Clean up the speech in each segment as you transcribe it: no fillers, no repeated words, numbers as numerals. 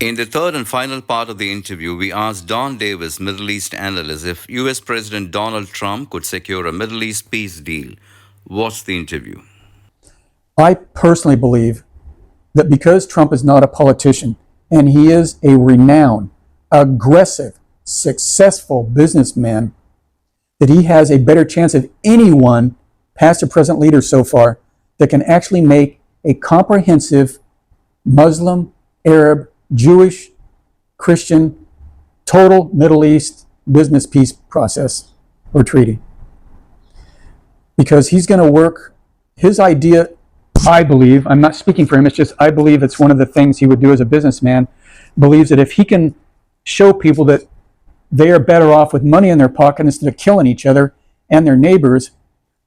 In the third and final part of the interview, we asked Don Davis, Middle East analyst, if US President Donald Trump could secure a Middle East peace deal. Watch the interview. I personally believe that because Trump is not a politician and he is a renowned, aggressive, successful businessman, that he has a better chance of anyone, past or present leader so far, that can actually make a comprehensive Muslim, Arab, Jewish, Christian, total Middle East business peace process or treaty. Because he's going to work his idea, I believe, I'm not speaking for him, it's just I believe it's one of the things he would do as a businessman, believes that if he can show people that they are better off with money in their pocket instead of killing each other and their neighbors,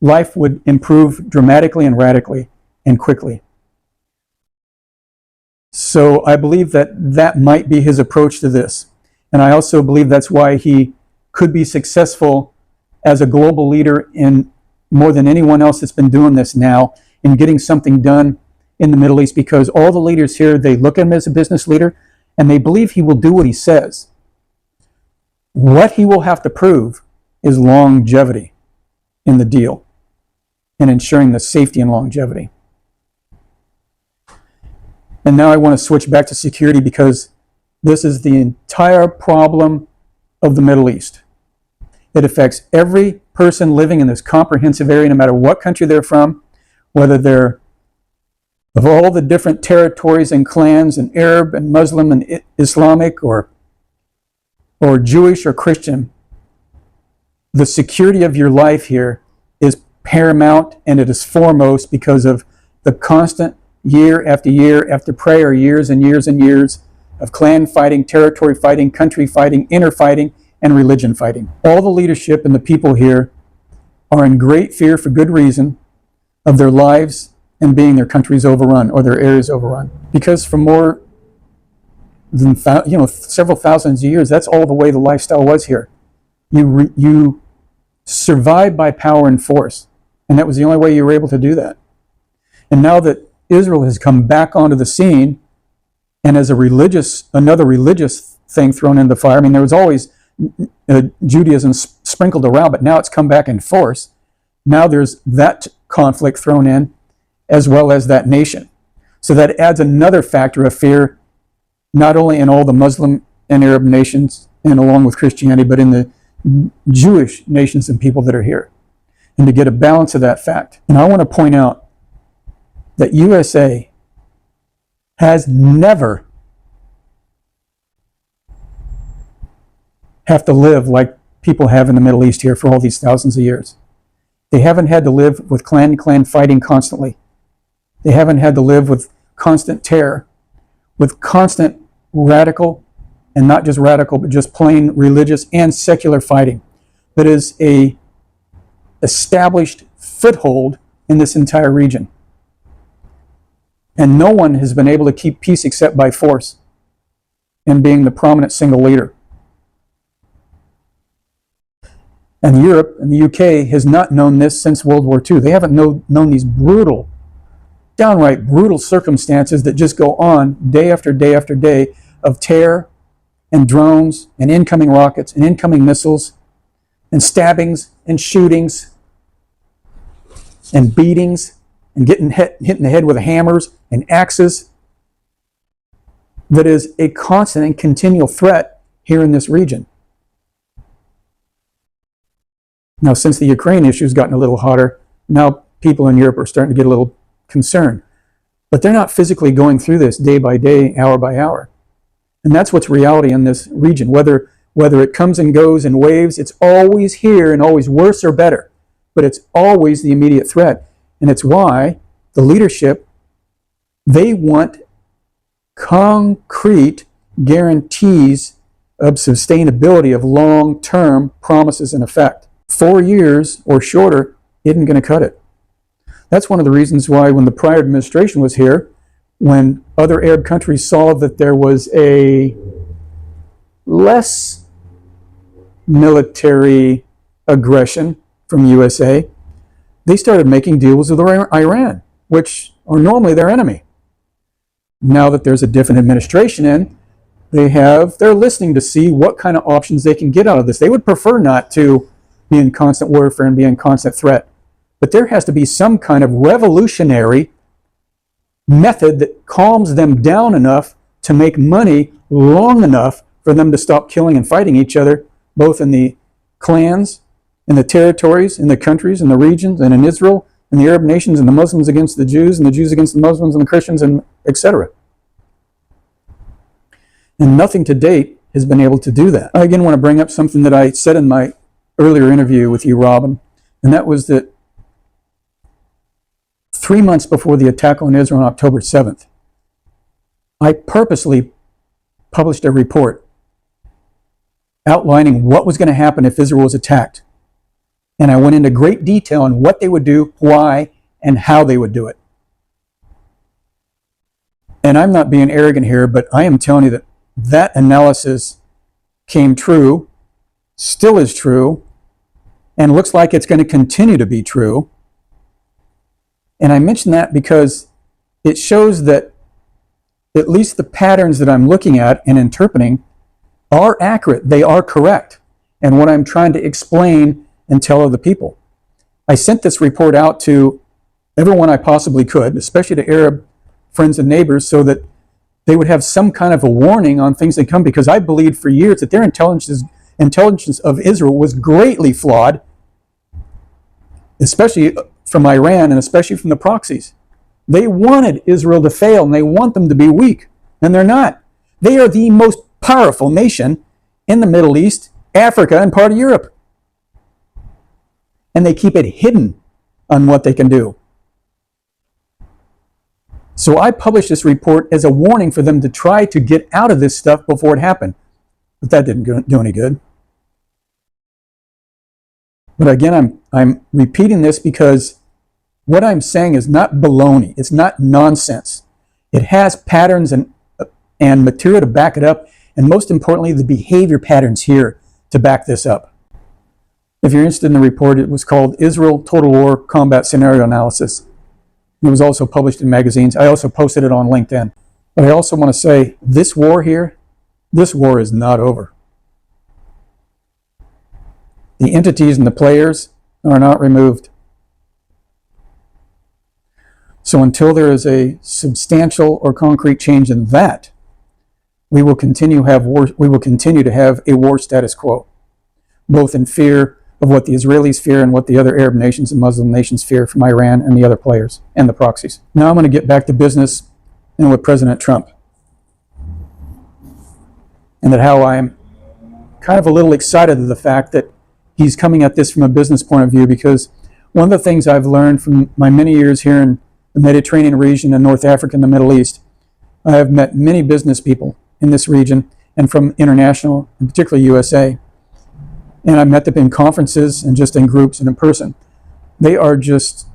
life would improve dramatically and radically and quickly. So I believe that that might be his approach to this. And I also believe that's why he could be successful as a global leader in more than anyone else that's been doing this now in getting something done in the Middle East, because all the leaders here, they look at him as a business leader and they believe he will do what he says. What he will have to prove is longevity in the deal and ensuring the safety and longevity. And now I want to switch back to security, because this is the entire problem of the Middle East. It affects every person living in this comprehensive area, no matter what country they're from, whether they're of all the different territories and clans and Arab and Muslim and Islamic or Jewish or Christian. The security of your life here is paramount, and it is foremost because of the constant year after prayer, years and years and years of clan fighting, territory fighting, country fighting, inner fighting, and religion fighting. All the leadership and the people here are in great fear, for good reason, of their lives and being their countries overrun or their areas overrun. Because for more than several thousands of years, that's all the way the lifestyle was here. You survived by power and force, and that was the only way you were able to do that. And now that Israel has come back onto the scene, and as another religious thing thrown in the fire. I mean, there was always Judaism sprinkled around, but now it's come back in force. Now there's that conflict thrown in, as well as that nation. So that adds another factor of fear, not only in all the Muslim and Arab nations, and along with Christianity, but in the Jewish nations and people that are here. And to get a balance of that fact. And I want to point out that USA has never have to live like people have in the Middle East here for all these thousands of years. They haven't had to live with clan fighting constantly. They haven't had to live with constant terror, with constant radical, and not just radical, but just plain religious and secular fighting. That is a established foothold in this entire region. And no one has been able to keep peace except by force and being the prominent single leader. And Europe and the UK has not known this since World War II. They haven't known these brutal, downright brutal circumstances that just go on day after day after day of terror and drones and incoming rockets and incoming missiles and stabbings and shootings and beatings and getting hit in the head with hammers and axes. That is a constant and continual threat here in this region. Now, since the Ukraine issue has gotten a little hotter, now people in Europe are starting to get a little concerned. But they're not physically going through this day by day, hour by hour. And that's what's reality in this region. Whether it comes and goes in waves, it's always here and always worse or better. But it's always the immediate threat. And it's why the leadership, they want concrete guarantees of sustainability of long-term promises in effect. 4 years or shorter isn't going to cut it. That's one of the reasons why when the prior administration was here, when other Arab countries saw that there was a less military aggression from USA, they started making deals with Iran, which are normally their enemy. Now that there's a different administration in, they're listening to see what kind of options they can get out of this. They would prefer not to be in constant warfare and be in constant threat. But there has to be some kind of revolutionary method that calms them down enough to make money long enough for them to stop killing and fighting each other, both in the clans, in the territories, in the countries, in the regions, and in Israel, and the Arab nations, and the Muslims against the Jews, and the Jews against the Muslims, and the Christians, and etc. And nothing to date has been able to do that. I again want to bring up something that I said in my earlier interview with you, Robin, and that was that 3 months before the attack on Israel on October 7th, I purposely published a report outlining what was going to happen if Israel was attacked. And I went into great detail on what they would do, why, and how they would do it. And I'm not being arrogant here, but I am telling you that that analysis came true, still is true, and looks like it's going to continue to be true. And I mention that because it shows that at least the patterns that I'm looking at and interpreting are accurate. They are correct. And what I'm trying to explain and tell other people. I sent this report out to everyone I possibly could, especially to Arab friends and neighbors, so that they would have some kind of a warning on things that come, because I believed for years that their intelligence of Israel was greatly flawed, especially from Iran and especially from the proxies. They wanted Israel to fail and they want them to be weak, and they're not. They are the most powerful nation in the Middle East, Africa, and part of Europe. And they keep it hidden on what they can do. So I published this report as a warning for them to try to get out of this stuff before it happened. But that didn't do any good. But again, I'm repeating this because what I'm saying is not baloney. It's not nonsense. It has patterns and material to back it up, and most importantly, the behavior patterns here to back this up. If you're interested in the report, it was called Israel Total War Combat Scenario Analysis. It was also published in magazines. I also posted it on LinkedIn. But I also want to say, this war here, this war is not over. The entities and the players are not removed. So until there is a substantial or concrete change in that, we will continue to have a war status quo, both in fear of what the Israelis fear and what the other Arab nations and Muslim nations fear from Iran and the other players and the proxies. Now I'm going to get back to business and with President Trump. And that how I'm kind of a little excited at the fact that he's coming at this from a business point of view, because one of the things I've learned from my many years here in the Mediterranean region and North Africa and the Middle East, I have met many business people in this region and from international, and particularly USA. And I met them in conferences and just in groups and in person. They are just,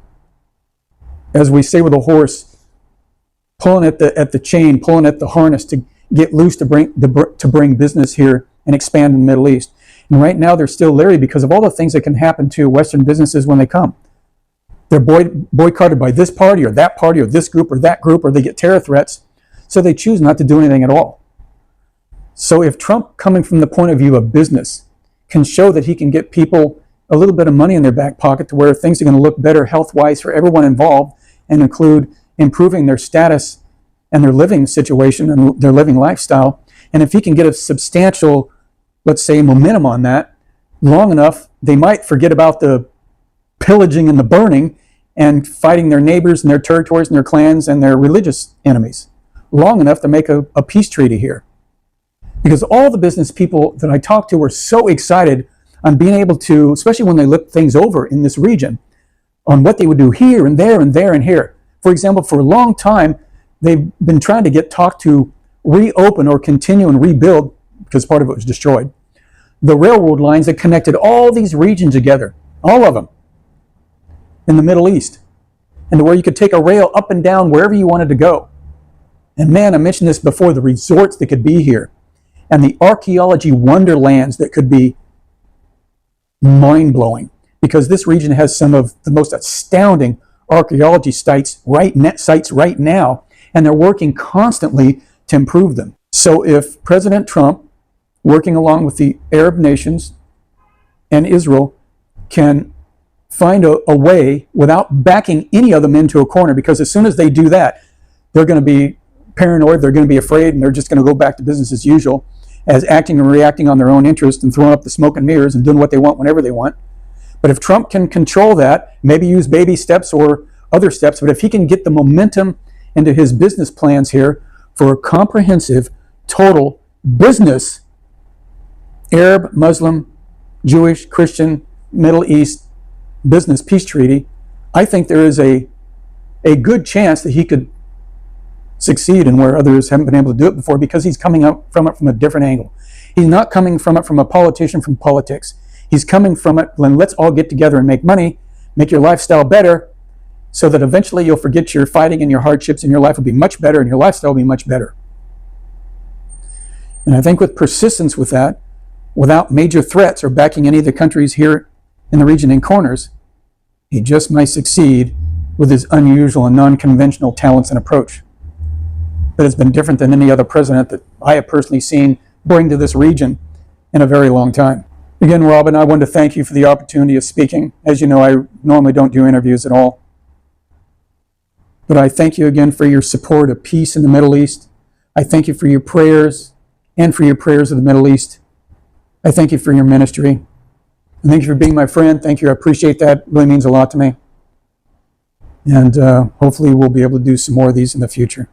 as we say with a horse, pulling at the chain, pulling at the harness to get loose to bring business here and expand in the Middle East. And right now they're still leery because of all the things that can happen to Western businesses when they come. They're boycotted by this party or that party or this group or that group, or they get terror threats. So they choose not to do anything at all. So if Trump, coming from the point of view of business, can show that he can get people a little bit of money in their back pocket to where things are going to look better health-wise for everyone involved, and include improving their status and their living situation and their living lifestyle, and if he can get a substantial, let's say, momentum on that, long enough, they might forget about the pillaging and the burning and fighting their neighbors and their territories and their clans and their religious enemies, long enough to make a peace treaty here. Because all the business people that I talked to were so excited on being able to, especially when they looked things over in this region, on what they would do here and there and there and here. For example, for a long time, they've been trying to get talked to reopen or continue and rebuild, because part of it was destroyed, the railroad lines that connected all these regions together, all of them, in the Middle East, and to where you could take a rail up and down wherever you wanted to go. And man, I mentioned this before, the resorts that could be here, and the archaeology wonderlands that could be mind-blowing, because this region has some of the most astounding archaeology sites right now, and they're working constantly to improve them. So if President Trump, working along with the Arab nations and Israel, can find a way without backing any of them into a corner, because as soon as they do that, they're going to be paranoid, they're going to be afraid, and they're just going to go back to business as usual, as acting and reacting on their own interest and throwing up the smoke and mirrors and doing what they want whenever they want. But if Trump can control that, maybe use baby steps or other steps, but if he can get the momentum into his business plans here for a comprehensive, total business, Arab, Muslim, Jewish, Christian, Middle East business peace treaty, I think there is a good chance that he could succeed in where others haven't been able to do it before, because he's coming up from it from a different angle. He's not coming from it from a politician from politics. He's coming from it, let's all get together and make money, make your lifestyle better, so that eventually you'll forget your fighting and your hardships, and your life will be much better and your lifestyle will be much better. And I think with persistence with that, without major threats or backing any of the countries here in the region in corners, he just might succeed with his unusual and non-conventional talents and approach. That has been different than any other president that I have personally seen bring to this region in a very long time. Again, Robin, I want to thank you for the opportunity of speaking. As you know, I normally don't do interviews at all. But I thank you again for your support of peace in the Middle East. I thank you for your prayers and for your prayers of the Middle East. I thank you for your ministry. And thank you for being my friend. Thank you. I appreciate that. It really means a lot to me. And hopefully we'll be able to do some more of these in the future.